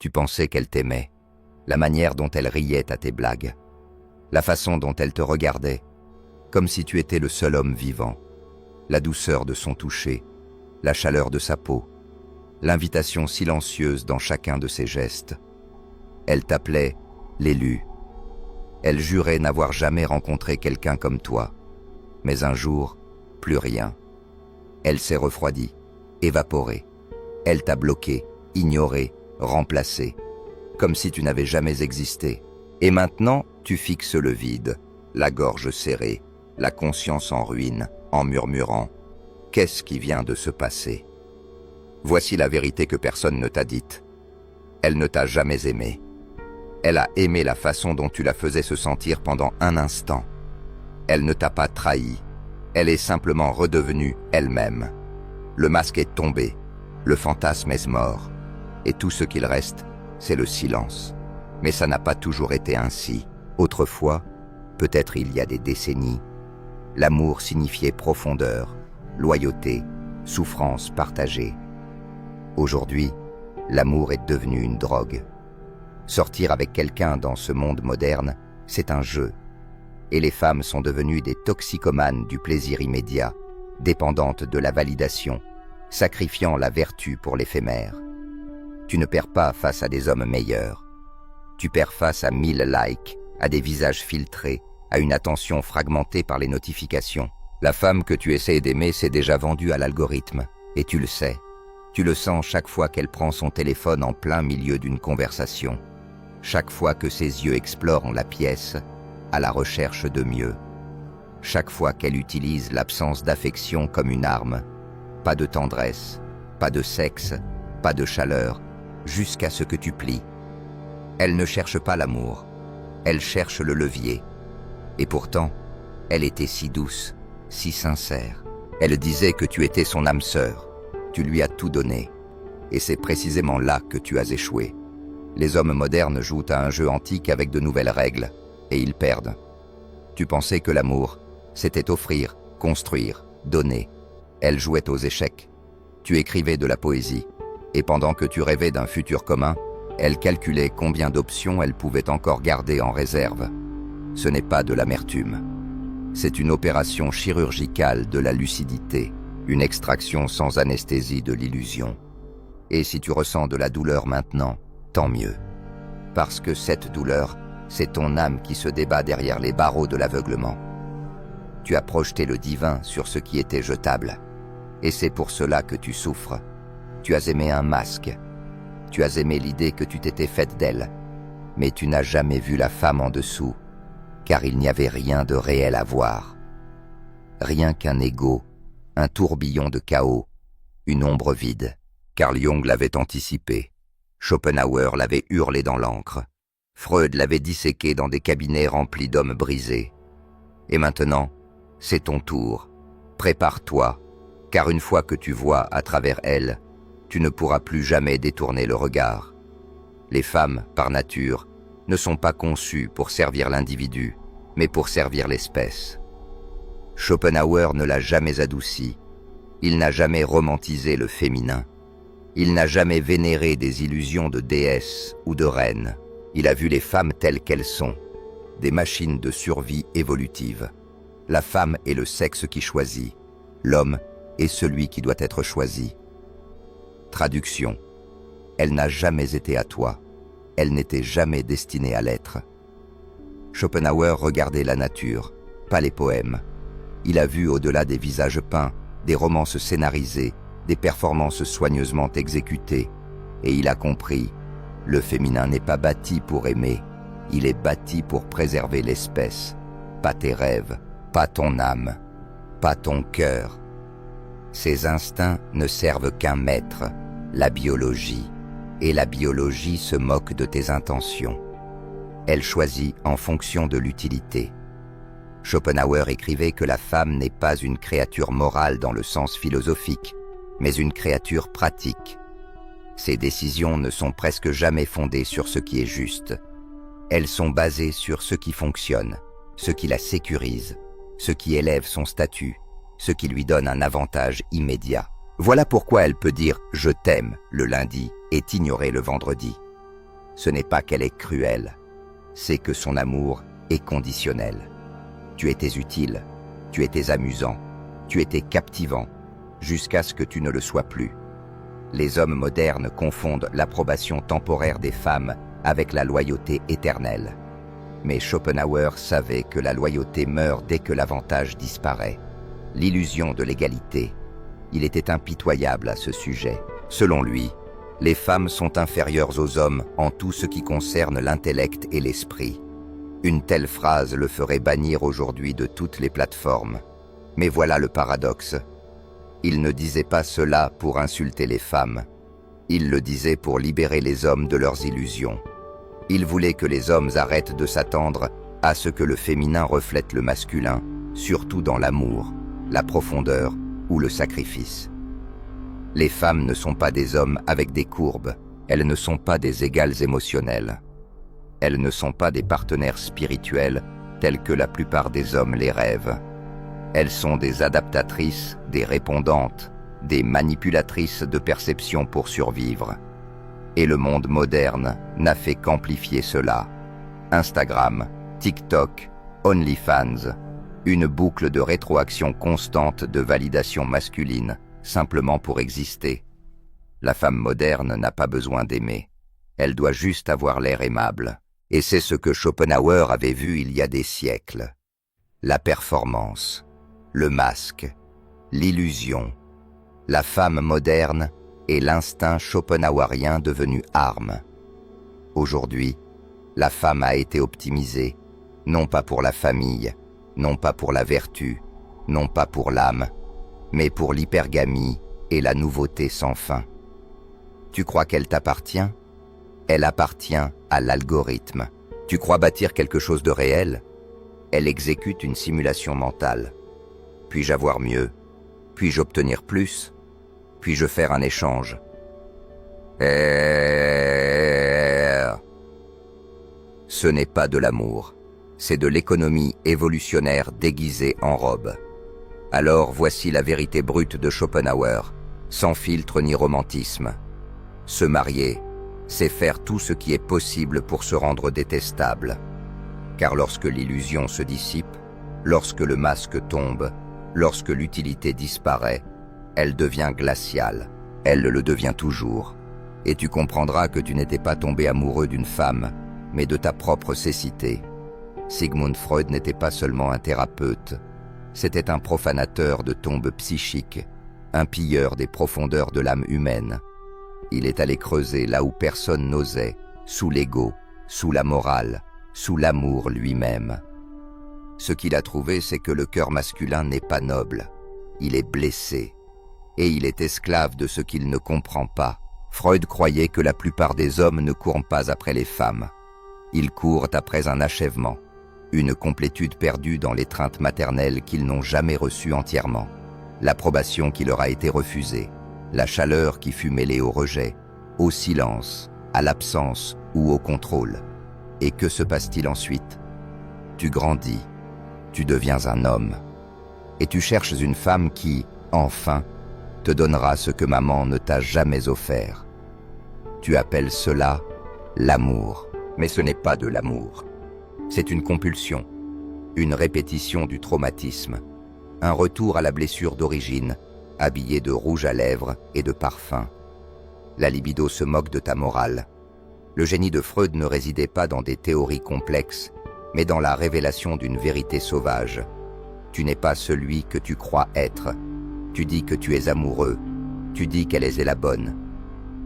Tu pensais qu'elle t'aimait, la manière dont elle riait à tes blagues, la façon dont elle te regardait, comme si tu étais le seul homme vivant, la douceur de son toucher, la chaleur de sa peau, l'invitation silencieuse dans chacun de ses gestes. Elle t'appelait l'élu. Elle jurait n'avoir jamais rencontré quelqu'un comme toi. Mais un jour, plus rien. Elle s'est refroidie, évaporée. Elle t'a bloqué, ignoré, remplacé, comme si tu n'avais jamais existé. Et maintenant, tu fixes le vide, la gorge serrée, la conscience en ruine, en murmurant « Qu'est-ce qui vient de se passer ?» Voici la vérité que personne ne t'a dite. Elle ne t'a jamais aimé. Elle a aimé la façon dont tu la faisais se sentir pendant un instant. Elle ne t'a pas trahi. Elle est simplement redevenue elle-même. Le masque est tombé, le fantasme est mort. Et tout ce qu'il reste, c'est le silence. Mais ça n'a pas toujours été ainsi. Autrefois, peut-être il y a des décennies, l'amour signifiait profondeur, loyauté, souffrance partagée. Aujourd'hui, l'amour est devenu une drogue. Sortir avec quelqu'un dans ce monde moderne, c'est un jeu. Et les femmes sont devenues des toxicomanes du plaisir immédiat, dépendantes de la validation, sacrifiant la vertu pour l'éphémère. Tu ne perds pas face à des hommes meilleurs. Tu perds face à 1000 likes, à des visages filtrés, à une attention fragmentée par les notifications. La femme que tu essaies d'aimer s'est déjà vendue à l'algorithme, et tu le sais. Tu le sens chaque fois qu'elle prend son téléphone en plein milieu d'une conversation. Chaque fois que ses yeux explorent la pièce, à la recherche de mieux. Chaque fois qu'elle utilise l'absence d'affection comme une arme. Pas de tendresse, pas de sexe, pas de chaleur, jusqu'à ce que tu plies. Elle ne cherche pas l'amour, elle cherche le levier. Et pourtant, elle était si douce, si sincère. Elle disait que tu étais son âme sœur. Tu lui as tout donné. Et c'est précisément là que tu as échoué. Les hommes modernes jouent à un jeu antique avec de nouvelles règles, et ils perdent. Tu pensais que l'amour, c'était offrir, construire, donner. Elle jouait aux échecs. Tu écrivais de la poésie, et pendant que tu rêvais d'un futur commun, elle calculait combien d'options elle pouvait encore garder en réserve. Ce n'est pas de l'amertume. C'est une opération chirurgicale de la lucidité, une extraction sans anesthésie de l'illusion. Et si tu ressens de la douleur maintenant, tant mieux. Parce que cette douleur, c'est ton âme qui se débat derrière les barreaux de l'aveuglement. Tu as projeté le divin sur ce qui était jetable. Et c'est pour cela que tu souffres. Tu as aimé un masque. Tu as aimé l'idée que tu t'étais faite d'elle. Mais tu n'as jamais vu la femme en dessous, car il n'y avait rien de réel à voir. Rien qu'un égo, un tourbillon de chaos, une ombre vide. Carl Jung l'avait anticipé. Schopenhauer l'avait hurlé dans l'encre. Freud l'avait disséqué dans des cabinets remplis d'hommes brisés. Et maintenant, c'est ton tour. Prépare-toi, car une fois que tu vois à travers elle, tu ne pourras plus jamais détourner le regard. Les femmes, par nature, ne sont pas conçues pour servir l'individu, mais pour servir l'espèce. Schopenhauer ne l'a jamais adouci. Il n'a jamais romantisé le féminin. Il n'a jamais vénéré des illusions de déesses ou de reines. Il a vu les femmes telles qu'elles sont, des machines de survie évolutive. La femme est le sexe qui choisit. L'homme est celui qui doit être choisi. Traduction. Elle n'a jamais été à toi. Elle n'était jamais destinée à l'être. Schopenhauer regardait la nature, pas les poèmes. Il a vu au-delà des visages peints, des romances scénarisées, des performances soigneusement exécutées. Et il a compris, le féminin n'est pas bâti pour aimer, il est bâti pour préserver l'espèce. Pas tes rêves, pas ton âme, pas ton cœur. Ces instincts ne servent qu'un maître, la biologie. Et la biologie se moque de tes intentions. Elle choisit en fonction de l'utilité. Schopenhauer écrivait que la femme n'est pas une créature morale dans le sens philosophique, mais une créature pratique. Ses décisions ne sont presque jamais fondées sur ce qui est juste. Elles sont basées sur ce qui fonctionne, ce qui la sécurise, ce qui élève son statut, ce qui lui donne un avantage immédiat. Voilà pourquoi elle peut dire « je t'aime » le lundi et t'ignorer le vendredi. ce n'est pas qu'elle est cruelle, c'est que son amour est conditionnel. Tu étais utile, tu étais amusant, tu étais captivant, jusqu'à ce que tu ne le sois plus. Les hommes modernes confondent l'approbation temporaire des femmes avec la loyauté éternelle. Mais Schopenhauer savait que la loyauté meurt dès que l'avantage disparaît. L'illusion de l'égalité. Il était impitoyable à ce sujet. Selon lui, les femmes sont inférieures aux hommes en tout ce qui concerne l'intellect et l'esprit. Une telle phrase le ferait bannir aujourd'hui de toutes les plateformes. Mais voilà le paradoxe. Il ne disait pas cela pour insulter les femmes. Il le disait pour libérer les hommes de leurs illusions. Il voulait que les hommes arrêtent de s'attendre à ce que le féminin reflète le masculin, surtout dans l'amour, la profondeur ou le sacrifice. Les femmes ne sont pas des hommes avec des courbes, elles ne sont pas des égales émotionnelles. Elles ne sont pas des partenaires spirituels tels que la plupart des hommes les rêvent. Elles sont des adaptatrices, des répondantes, des manipulatrices de perception pour survivre. Et le monde moderne n'a fait qu'amplifier cela. Instagram, TikTok, OnlyFans, une boucle de rétroaction constante de validation masculine, simplement pour exister. La femme moderne n'a pas besoin d'aimer. Elle doit juste avoir l'air aimable. Et c'est ce que Schopenhauer avait vu il y a des siècles. La performance, le masque, l'illusion, la femme moderne et l'instinct schopenhauerien devenu arme. Aujourd'hui, la femme a été optimisée, non pas pour la famille, non pas pour la vertu, non pas pour l'âme, mais pour l'hypergamie et la nouveauté sans fin. Tu crois qu'elle t'appartient ? Elle appartient à l'algorithme. Tu crois bâtir quelque chose de réel ? Elle exécute une simulation mentale. Puis-je avoir mieux ? Puis-je obtenir plus ? Puis-je faire un échange ? Ce n'est pas de l'amour, c'est de l'économie évolutionnaire déguisée en robe. Alors voici la vérité brute de Schopenhauer, sans filtre ni romantisme. Se marier, c'est faire tout ce qui est possible pour se rendre détestable. Car lorsque l'illusion se dissipe, lorsque le masque tombe, lorsque l'utilité disparaît, elle devient glaciale, elle le devient toujours. Et tu comprendras que tu n'étais pas tombé amoureux d'une femme, mais de ta propre cécité. Sigmund Freud n'était pas seulement un thérapeute, c'était un profanateur de tombes psychiques, un pilleur des profondeurs de l'âme humaine. Il est allé creuser là où personne n'osait, sous l'ego, sous la morale, sous l'amour lui-même. Ce qu'il a trouvé, c'est que le cœur masculin n'est pas noble, il est blessé, et il est esclave de ce qu'il ne comprend pas. Freud croyait que la plupart des hommes ne courent pas après les femmes. Ils courent après un achèvement, une complétude perdue dans l'étreinte maternelle qu'ils n'ont jamais reçue entièrement, l'approbation qui leur a été refusée, la chaleur qui fut mêlée au rejet, au silence, à l'absence ou au contrôle. Et que se passe-t-il ensuite ? Tu grandis, tu deviens un homme, et tu cherches une femme qui, enfin, te donnera ce que maman ne t'a jamais offert. Tu appelles cela l'amour, mais ce n'est pas de l'amour. C'est une compulsion, une répétition du traumatisme, un retour à la blessure d'origine, habillé de rouge à lèvres et de parfum. La libido se moque de ta morale. Le génie de Freud ne résidait pas dans des théories complexes, mais dans la révélation d'une vérité sauvage. Tu n'es pas celui que tu crois être. Tu dis que tu es amoureux, tu dis qu'elle est la bonne.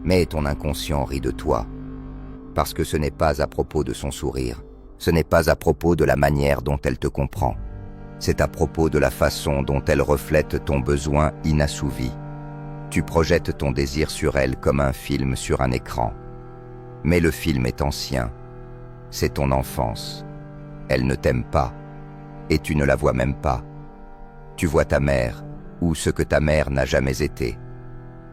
Mais ton inconscient rit de toi. Parce que ce n'est pas à propos de son sourire, ce n'est pas à propos de la manière dont elle te comprend. C'est à propos de la façon dont elle reflète ton besoin inassouvi. Tu projettes ton désir sur elle comme un film sur un écran. Mais le film est ancien. C'est ton enfance. Elle ne t'aime pas. Et tu ne la vois même pas. Tu vois ta mère, ou ce que ta mère n'a jamais été.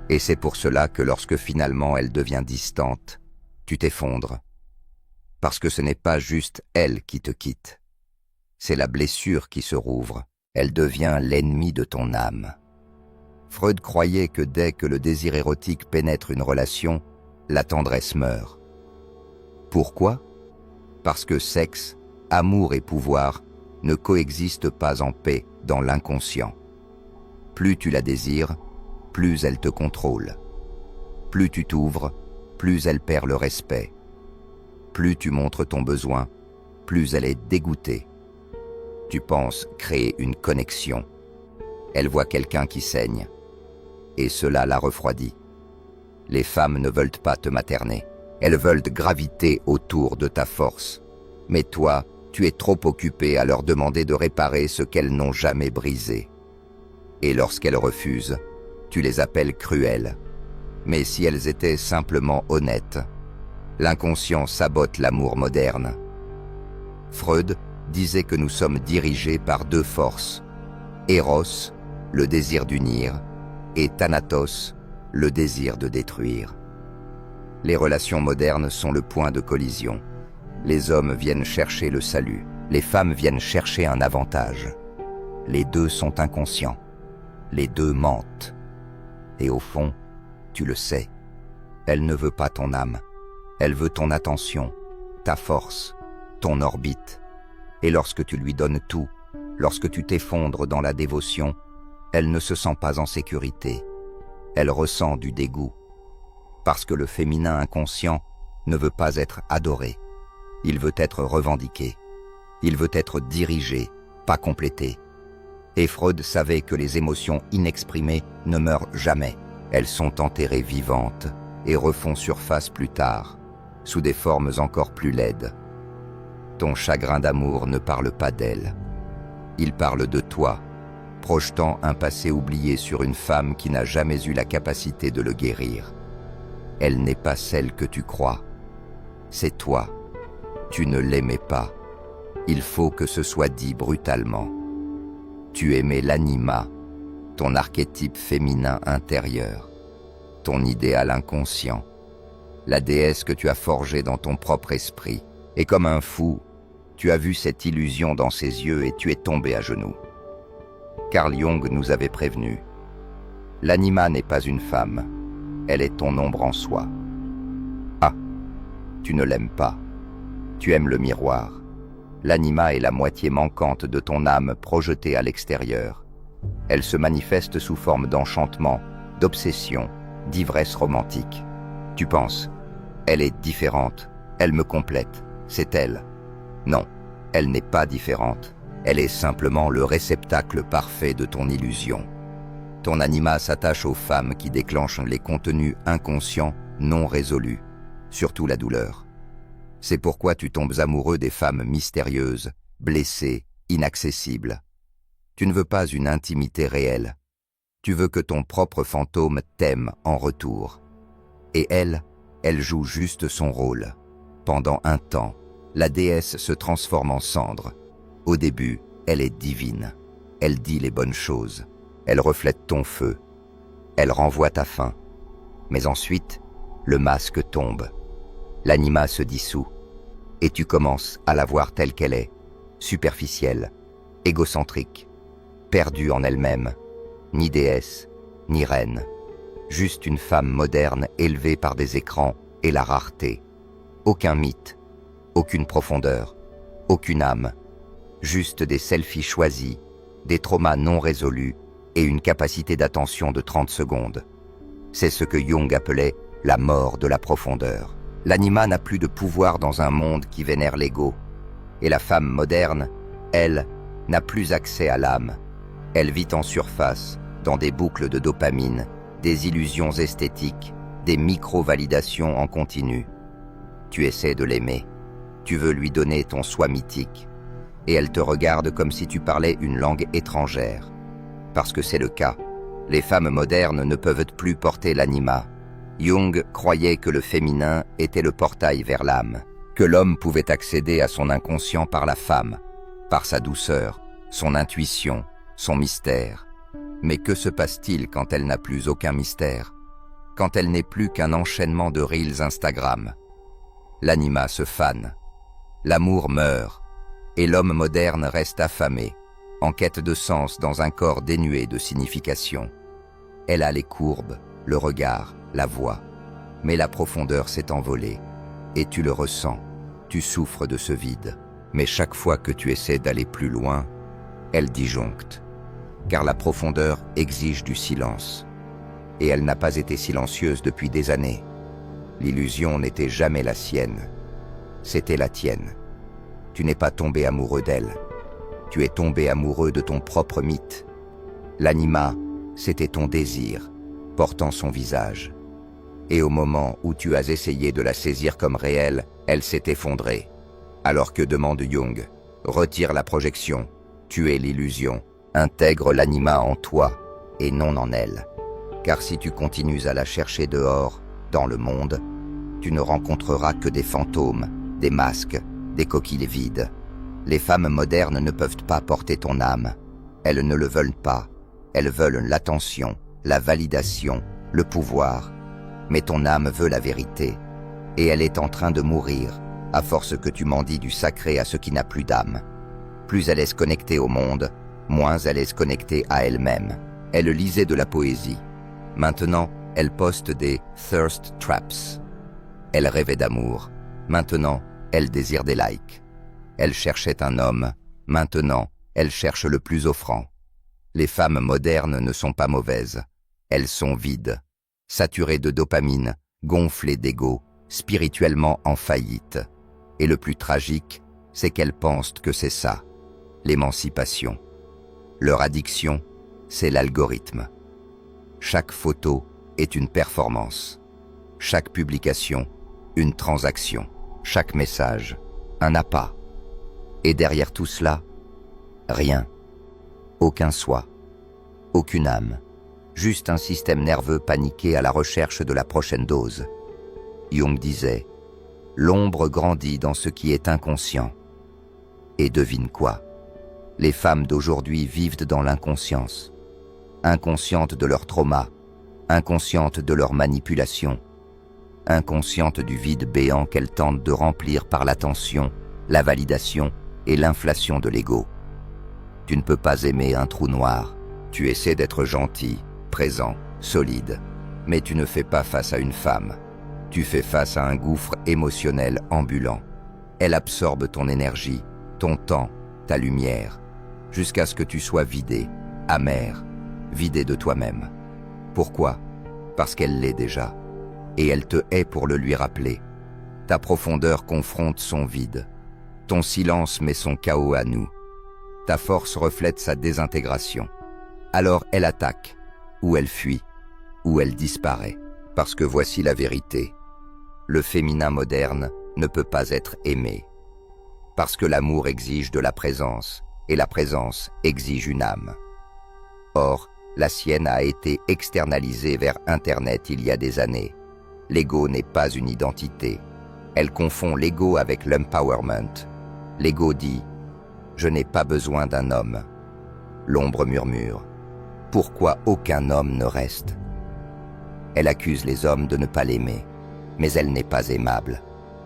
Et c'est pour cela que lorsque finalement elle devient distante, tu t'effondres. Parce que ce n'est pas juste elle qui te quitte. C'est la blessure qui se rouvre. Elle devient l'ennemi de ton âme. Freud croyait que dès que le désir érotique pénètre une relation, la tendresse meurt. Pourquoi? Parce que sexe, amour et pouvoir ne coexistent pas en paix dans l'inconscient. Plus tu la désires, plus elle te contrôle. Plus tu t'ouvres, plus elle perd le respect. Plus tu montres ton besoin, plus elle est dégoûtée. Tu penses créer une connexion. Elle voit quelqu'un qui saigne. Et cela la refroidit. Les femmes ne veulent pas te materner. Elles veulent graviter autour de ta force. Mais toi, tu es trop occupé à leur demander de réparer ce qu'elles n'ont jamais brisé. Et lorsqu'elles refusent, tu les appelles cruelles. Mais si elles étaient simplement honnêtes, l'inconscient sabote l'amour moderne. Freud disait que nous sommes dirigés par deux forces, Eros, le désir d'unir, et Thanatos, le désir de détruire. Les relations modernes sont le point de collision. Les hommes viennent chercher le salut, les femmes viennent chercher un avantage. Les deux sont inconscients, les deux mentent. Et au fond, tu le sais, elle ne veut pas ton âme, elle veut ton attention, ta force, ton orbite. Et lorsque tu lui donnes tout, lorsque tu t'effondres dans la dévotion, elle ne se sent pas en sécurité. Elle ressent du dégoût. Parce que le féminin inconscient ne veut pas être adoré. Il veut être revendiqué. Il veut être dirigé, pas complété. Et Freud savait que les émotions inexprimées ne meurent jamais. Elles sont enterrées vivantes et refont surface plus tard, sous des formes encore plus laides. Ton chagrin d'amour ne parle pas d'elle. Il parle de toi, projetant un passé oublié sur une femme qui n'a jamais eu la capacité de le guérir. Elle n'est pas celle que tu crois. C'est toi. Tu ne l'aimais pas. Il faut que ce soit dit brutalement. Tu aimais l'anima, ton archétype féminin intérieur, ton idéal inconscient, la déesse que tu as forgée dans ton propre esprit. Et comme un fou, tu as vu cette illusion dans ses yeux et tu es tombé à genoux. Carl Jung nous avait prévenus. L'anima n'est pas une femme, elle est ton ombre en soi. Ah, tu ne l'aimes pas. Tu aimes le miroir. L'anima est la moitié manquante de ton âme projetée à l'extérieur. Elle se manifeste sous forme d'enchantement, d'obsession, d'ivresse romantique. Tu penses, elle est différente, elle me complète, c'est elle. Non, elle n'est pas différente. Elle est simplement le réceptacle parfait de ton illusion. Ton anima s'attache aux femmes qui déclenchent les contenus inconscients non résolus, surtout la douleur. C'est pourquoi tu tombes amoureux des femmes mystérieuses, blessées, inaccessibles. Tu ne veux pas une intimité réelle. Tu veux que ton propre fantôme t'aime en retour. Et elle joue juste son rôle. Pendant un temps, la déesse se transforme en cendre. Au début, elle est divine. Elle dit les bonnes choses. Elle reflète ton feu. Elle renvoie ta faim. Mais ensuite, le masque tombe. L'anima se dissout. Et tu commences à la voir telle qu'elle est, superficielle, égocentrique, perdue en elle-même, ni déesse, ni reine. Juste une femme moderne élevée par des écrans et la rareté. Aucun mythe, aucune profondeur, aucune âme. Juste des selfies choisis, des traumas non résolus et une capacité d'attention de 30 secondes. C'est ce que Jung appelait la mort de la profondeur. L'anima n'a plus de pouvoir dans un monde qui vénère l'ego. Et la femme moderne, elle, n'a plus accès à l'âme. Elle vit en surface, dans des boucles de dopamine, des illusions esthétiques, des micro-validations en continu. Tu essaies de l'aimer. Tu veux lui donner ton soi mythique. Et elle te regarde comme si tu parlais une langue étrangère. Parce que c'est le cas. Les femmes modernes ne peuvent plus porter l'anima. Jung croyait que le féminin était le portail vers l'âme, que l'homme pouvait accéder à son inconscient par la femme, par sa douceur, son intuition, son mystère. Mais que se passe-t-il quand elle n'a plus aucun mystère? Quand elle n'est plus qu'un enchaînement de reels Instagram? L'anima se fane, l'amour meurt, et l'homme moderne reste affamé, en quête de sens dans un corps dénué de signification. Elle a les courbes, le regard, la voix, mais la profondeur s'est envolée. Et tu le ressens, tu souffres de ce vide. Mais chaque fois que tu essaies d'aller plus loin, elle disjoncte. Car la profondeur exige du silence. Et elle n'a pas été silencieuse depuis des années. L'illusion n'était jamais la sienne, c'était la tienne. Tu n'es pas tombé amoureux d'elle, tu es tombé amoureux de ton propre mythe. L'anima, c'était ton désir, portant son visage. Et au moment où tu as essayé de la saisir comme réelle, elle s'est effondrée. Alors que demande Jung, retire la projection, tu es l'illusion, intègre l'anima en toi et non en elle. Car si tu continues à la chercher dehors, dans le monde, tu ne rencontreras que des fantômes, des masques, des coquilles vides. Les femmes modernes ne peuvent pas porter ton âme. Elles ne le veulent pas. Elles veulent l'attention, la validation, le pouvoir. Mais ton âme veut la vérité. Et elle est en train de mourir, à force que tu mendis du sacré à ce qui n'a plus d'âme. Plus elle est se connecter au monde, moins elle est se connecter à elle-même. Elle lisait de la poésie. Maintenant, elle poste des thirst traps. Elle rêvait d'amour. Maintenant, elle désire des likes. Elle cherchait un homme. Maintenant, elle cherche le plus offrant. Les femmes modernes ne sont pas mauvaises. Elles sont vides, saturées de dopamine, gonflées d'ego, spirituellement en faillite. Et le plus tragique, c'est qu'elles pensent que c'est ça, l'émancipation. Leur addiction, c'est l'algorithme. Chaque photo est une performance. Chaque publication, une transaction. Chaque message, un appât. Et derrière tout cela, rien. Aucun soi. Aucune âme. Juste un système nerveux paniqué à la recherche de la prochaine dose. Jung disait, « L'ombre grandit dans ce qui est inconscient. » Et devine quoi? Les femmes d'aujourd'hui vivent dans l'inconscience. Inconscientes de leur trauma, inconscientes de leur manipulation, inconscientes du vide béant qu'elles tentent de remplir par l'attention, la validation et l'inflation de l'ego. Tu ne peux pas aimer un trou noir. Tu essaies d'être gentil, présent, solide, mais tu ne fais pas face à une femme. Tu fais face à un gouffre émotionnel ambulant. Elle absorbe ton énergie, ton temps, ta lumière, jusqu'à ce que tu sois vidé, amer, vidé de toi-même. Pourquoi? Parce qu'elle l'est déjà. Et elle te hait pour le lui rappeler. Ta profondeur confronte son vide. Ton silence met son chaos à nu. Ta force reflète sa désintégration. Alors elle attaque, ou elle fuit, ou elle disparaît. Parce que voici la vérité. Le féminin moderne ne peut pas être aimé. Parce que l'amour exige de la présence, et la présence exige une âme. Or, la sienne a été externalisée vers Internet il y a des années. L'ego n'est pas une identité. Elle confond l'ego avec l'empowerment. L'ego dit « Je n'ai pas besoin d'un homme ». L'ombre murmure « Pourquoi aucun homme ne reste ?» Elle accuse les hommes de ne pas l'aimer, mais elle n'est pas aimable.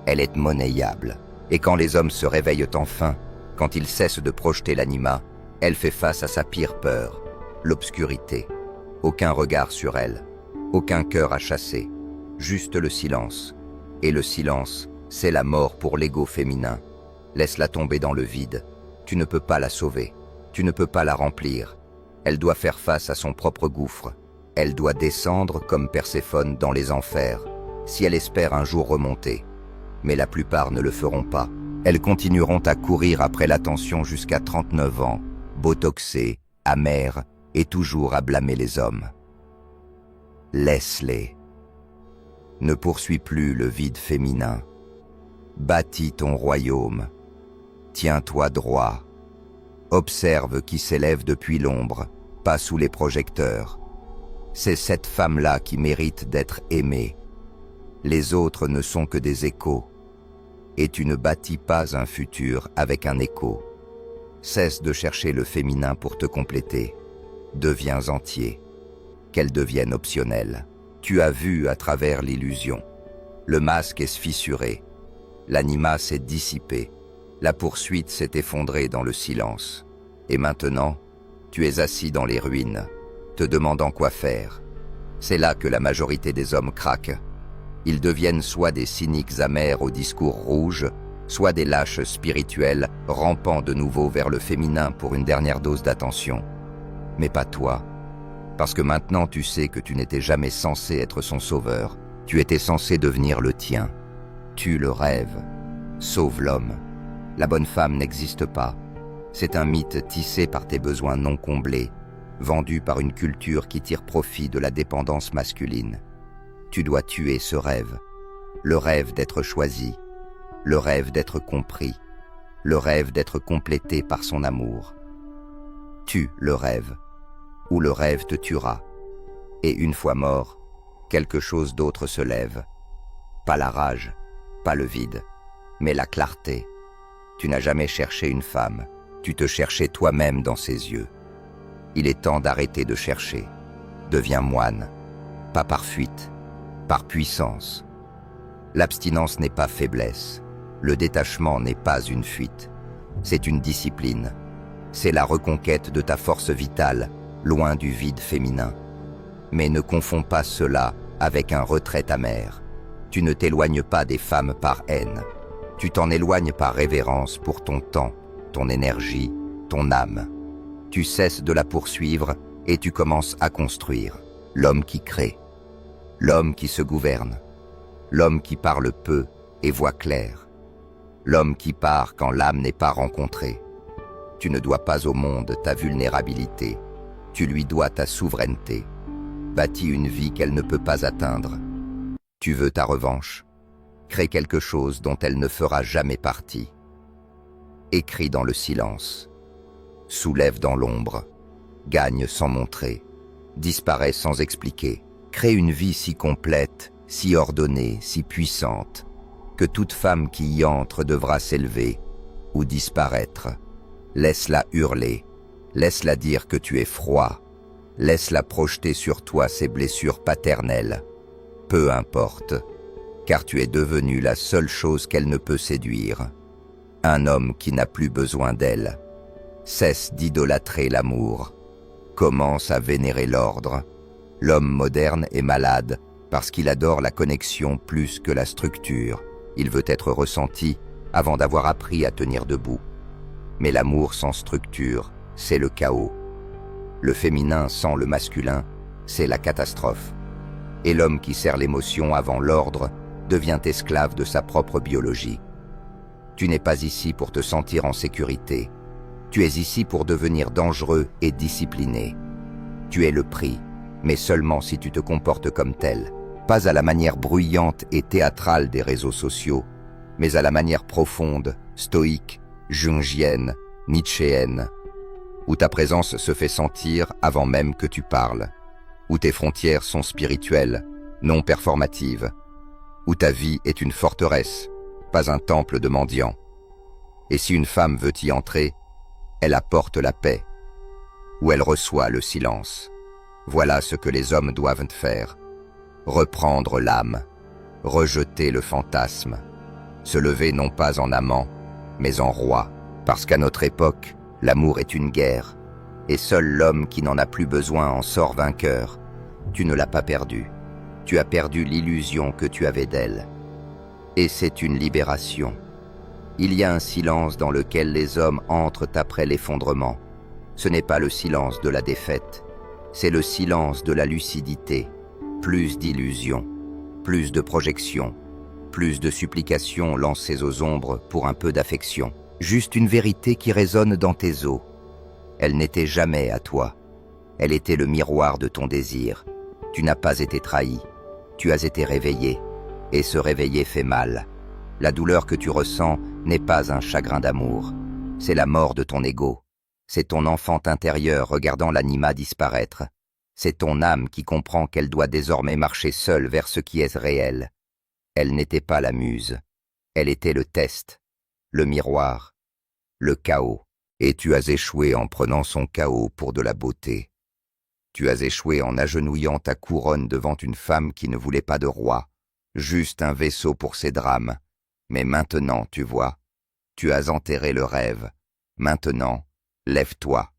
Elle est monnayable. Et quand les hommes se réveillent enfin, quand ils cessent de projeter l'anima, elle fait face à sa pire peur, l'obscurité. Aucun regard sur elle, aucun cœur à chasser, juste le silence. Et le silence, c'est la mort pour l'ego féminin. Laisse-la tomber dans le vide. Tu ne peux pas la sauver. Tu ne peux pas la remplir. Elle doit faire face à son propre gouffre. Elle doit descendre comme Perséphone dans les enfers, si elle espère un jour remonter. Mais la plupart ne le feront pas. Elles continueront à courir après l'attention jusqu'à 39 ans, botoxées, amères, et toujours à blâmer les hommes. Laisse-les. Ne poursuis plus le vide féminin. Bâtis ton royaume. Tiens-toi droit. Observe qui s'élève depuis l'ombre, pas sous les projecteurs. C'est cette femme-là qui mérite d'être aimée. Les autres ne sont que des échos. Et tu ne bâtis pas un futur avec un écho. Cesse de chercher le féminin pour te compléter. Deviens entier. Qu'elle devienne optionnelle. Tu as vu à travers l'illusion. Le masque est fissuré. L'anima s'est dissipé. La poursuite s'est effondrée dans le silence. Et maintenant, tu es assis dans les ruines, te demandant quoi faire. C'est là que la majorité des hommes craquent. Ils deviennent soit des cyniques amers au discours rouge, soit des lâches spirituels rampant de nouveau vers le féminin pour une dernière dose d'attention. Mais pas toi, parce que maintenant tu sais que tu n'étais jamais censé être son sauveur, tu étais censé devenir le tien. Tue le rêve, sauve l'homme. La bonne femme n'existe pas. C'est un mythe tissé par tes besoins non comblés, vendu par une culture qui tire profit de la dépendance masculine. Tu dois tuer ce rêve, le rêve d'être choisi, le rêve d'être compris, le rêve d'être complété par son amour. Tue le rêve, ou le rêve te tuera. Et une fois mort, quelque chose d'autre se lève. Pas la rage, pas le vide, mais la clarté. Tu n'as jamais cherché une femme, tu te cherchais toi-même dans ses yeux. Il est temps d'arrêter de chercher. Deviens moine, pas par fuite, par puissance. L'abstinence n'est pas faiblesse, le détachement n'est pas une fuite. C'est une discipline, c'est la reconquête de ta force vitale, loin du vide féminin. Mais ne confonds pas cela avec un retrait amer. Tu ne t'éloignes pas des femmes par haine. Tu t'en éloignes par révérence pour ton temps, ton énergie, ton âme. Tu cesses de la poursuivre et tu commences à construire. L'homme qui crée, l'homme qui se gouverne, l'homme qui parle peu et voit clair, l'homme qui part quand l'âme n'est pas rencontrée. Tu ne dois pas au monde ta vulnérabilité, tu lui dois ta souveraineté. Bâtis une vie qu'elle ne peut pas atteindre. Tu veux ta revanche? Crée quelque chose dont elle ne fera jamais partie. Écris dans le silence. Soulève dans l'ombre. Gagne sans montrer. Disparaît sans expliquer. Crée une vie si complète, si ordonnée, si puissante, que toute femme qui y entre devra s'élever ou disparaître. Laisse-la hurler. Laisse-la dire que tu es froid. Laisse-la projeter sur toi ses blessures paternelles. Peu importe, car tu es devenu la seule chose qu'elle ne peut séduire. Un homme qui n'a plus besoin d'elle. Cesse d'idolâtrer l'amour. Commence à vénérer l'ordre. L'homme moderne est malade parce qu'il adore la connexion plus que la structure. Il veut être ressenti avant d'avoir appris à tenir debout. Mais l'amour sans structure, c'est le chaos. Le féminin sans le masculin, c'est la catastrophe. Et l'homme qui sert l'émotion avant l'ordre devient esclave de sa propre biologie. Tu n'es pas ici pour te sentir en sécurité. Tu es ici pour devenir dangereux et discipliné. Tu es le prix, mais seulement si tu te comportes comme tel. Pas à la manière bruyante et théâtrale des réseaux sociaux, mais à la manière profonde, stoïque, jungienne, nietzschéenne, où ta présence se fait sentir avant même que tu parles, où tes frontières sont spirituelles, non performatives, où ta vie est une forteresse, pas un temple de mendiants. Et si une femme veut y entrer, elle apporte la paix, ou elle reçoit le silence. Voilà ce que les hommes doivent faire. Reprendre l'âme, rejeter le fantasme, se lever non pas en amant, mais en roi, parce qu'à notre époque, l'amour est une guerre, et seul l'homme qui n'en a plus besoin en sort vainqueur. Tu ne l'as pas perdu. Tu as perdu l'illusion que tu avais d'elle. Et c'est une libération. Il y a un silence dans lequel les hommes entrent après l'effondrement. Ce n'est pas le silence de la défaite, c'est le silence de la lucidité. Plus d'illusions, plus de projections, plus de supplications lancées aux ombres pour un peu d'affection. Juste une vérité qui résonne dans tes os. Elle n'était jamais à toi. Elle était le miroir de ton désir. Tu n'as pas été trahi. Tu as été réveillé. Et se réveiller fait mal. La douleur que tu ressens n'est pas un chagrin d'amour. C'est la mort de ton ego. C'est ton enfant intérieur regardant l'anima disparaître. C'est ton âme qui comprend qu'elle doit désormais marcher seule vers ce qui est réel. Elle n'était pas la muse. Elle était le test, le miroir, le chaos. Et tu as échoué en prenant son chaos pour de la beauté. Tu as échoué en agenouillant ta couronne devant une femme qui ne voulait pas de roi, juste un vaisseau pour ses drames. Mais maintenant, tu vois, tu as enterré le rêve. Maintenant, lève-toi.